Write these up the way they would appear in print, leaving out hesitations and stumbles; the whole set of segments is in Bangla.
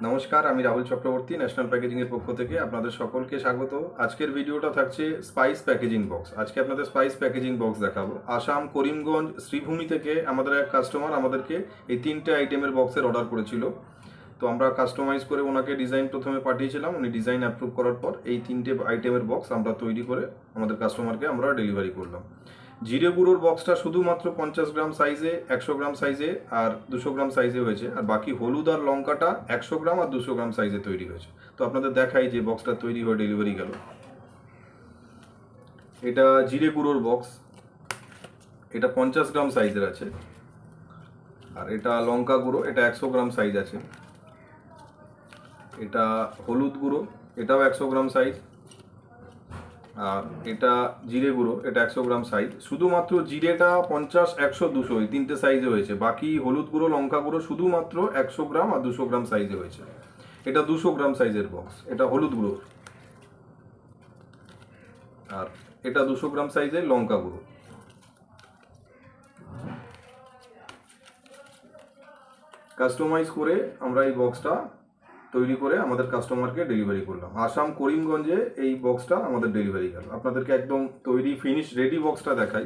নমস্কার, আমি রাহুল চক্রবর্তী ন্যাশনাল প্যাকেজিংয়ের পক্ষ থেকে আপনাদের সকলকে স্বাগত। আজকের ভিডিওটা থাকছে স্পাইস প্যাকেজিং বক্স। আজকে আপনাদের স্পাইস প্যাকেজিং বক্স দেখাবো। আসাম, করিমগঞ্জ, শ্রীভূমি থেকে আমাদের এক কাস্টমার আমাদেরকে এই 3টে আইটেমের বক্সের অর্ডার করেছিল। তো আমরা কাস্টমাইজ করে ওনাকে ডিজাইন প্রথমে পাঠিয়েছিলাম। উনি ডিজাইন অ্যাপ্রুভ করার পর এই 3টে আইটেমের বক্স আমরা তৈরি করে আমাদের কাস্টমারকে আমরা ডেলিভারি করলাম। জিরে গুঁড়োর বক্সটা শুধুমাত্র 50 গ্রাম সাইজে, 100 গ্রাম সাইজে আর 200 গ্রাম সাইজে হয়েছে, আর বাকি হলুদ আর লঙ্কাটা 100 গ্রাম আর 200 গ্রাম সাইজে তৈরি হয়েছে। তো আপনাদের দেখাই যে বক্সটা তৈরি হয়ে ডেলিভারি গেল। এটা জিরে গুঁড়োর বক্স, এটা 50 গ্রাম সাইজের আছে। আর এটা লঙ্কা গুঁড়ো, এটা 100 গ্রাম সাইজ আছে। এটা হলুদ গুঁড়ো, এটাও 100 গ্রাম সাইজ। আর এটা জিরে গুঁড়ো, এটা 100 গ্রাম সাইজ। শুধুমাত্র জিরেটা 50, 100, 200 এই 3টে সাইজে হয়েছে। বাকি হলুদ গুঁড়ো, লঙ্কা গুঁড়ো শুধুমাত্র 100 গ্রাম আর 200 গ্রাম সাইজে হয়েছে। এটা 200 গ্রাম সাইজের বক্স, এটা হলুদ গুঁড়ো। আর এটা 200 গ্রাম সাইজের লঙ্কা গুঁড়ো। কাস্টমাইজ করে আমরা এই বক্সটা তৈরি করে আমাদের কাস্টমারকে ডেলিভারি করলাম। আসাম, করিমগঞ্জে এই বক্সটা আমাদের ডেলিভারি গেল। আপনাদেরকে একদম তৈরি ফিনিশ রেডি বক্সটা দেখাই।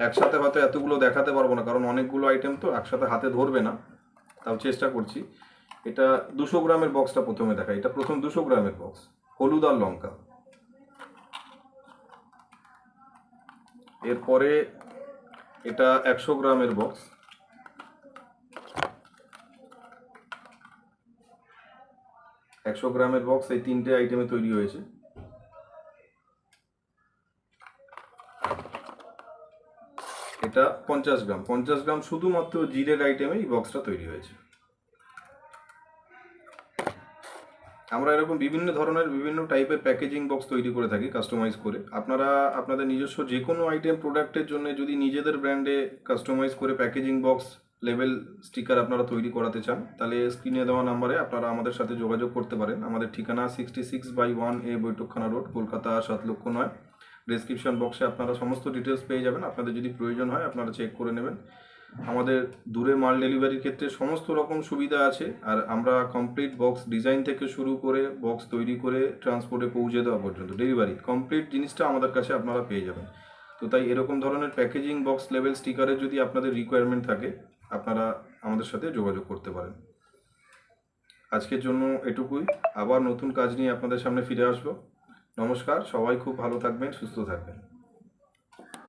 একসাথে হয়তো এতগুলো দেখাতে পারবো না, কারণ অনেকগুলো আইটেম তো একসাথে হাতে ধরবে না, তাও চেষ্টা করছি। এটা 200 গ্রামের বক্সটা প্রথমে দেখাই। এটা প্রথম 200 গ্রামের বক্স, হলুদ আর লঙ্কা। এরপরে এটা 100 গ্রামের বক্স, 100 গ্রামের বক্স এই 3টে আইটেমে তৈরি হয়েছে। এটা 50 গ্রাম, 50 গ্রাম শুধুমাত্র জিরের আইটেমে এই বক্সটা তৈরি হয়েছে। আমরা এরকম বিভিন্ন ধরনের বিভিন্ন টাইপের প্যাকেজিং বক্স তৈরি করে থাকি কাস্টমাইজ করে। আপনারা আপনাদের নিজস্ব যে কোনো আইটেম প্রোডাক্টের জন্য যদি নিজেদের ব্র্যান্ডে কাস্টমাইজ করে প্যাকেজিং বক্স, লেবেল, স্টিকার আপনারা তৈরি করাতে চান, তাহলে স্ক্রিনে দেওয়া নাম্বারে আপনারা আমাদের সাথে যোগাযোগ করতে পারেন। আমাদের ঠিকানা 66/1A বৈঠকখানা রোড, কলকাতা 7,09,000। ডেসক্রিপশন বক্সে আপনারা সমস্ত ডিটেলস পেয়ে যাবেন। আপনাদের যদি প্রয়োজন হয় আপনারা চেক করে নেবেন। আমাদের দূরে মাল ডেলিভারির ক্ষেত্রে সমস্ত রকম সুবিধা আছে। আর আমরা কমপ্লিট বক্স ডিজাইন থেকে শুরু করে বক্স তৈরি করে ট্রান্সপোর্টে পৌঁছে দেওয়া পর্যন্ত ডেলিভারি কমপ্লিট জিনিসটা আমাদের কাছে আপনারা পেয়ে যাবেন। তো তাই এরকম ধরনের প্যাকেজিং বক্স, লেবেল, স্টিকারের যদি আপনাদের রিকোয়ারমেন্ট থাকে আপনারা আমাদের সাথে যোগাযোগ করতে পারেন। আজকের জন্য এটুকুই। আবার নতুন কাজ নিয়ে আপনাদের সামনে ফিরে আসবো। নমস্কার, সবাই খুব ভালো থাকবেন, সুস্থ থাকবেন।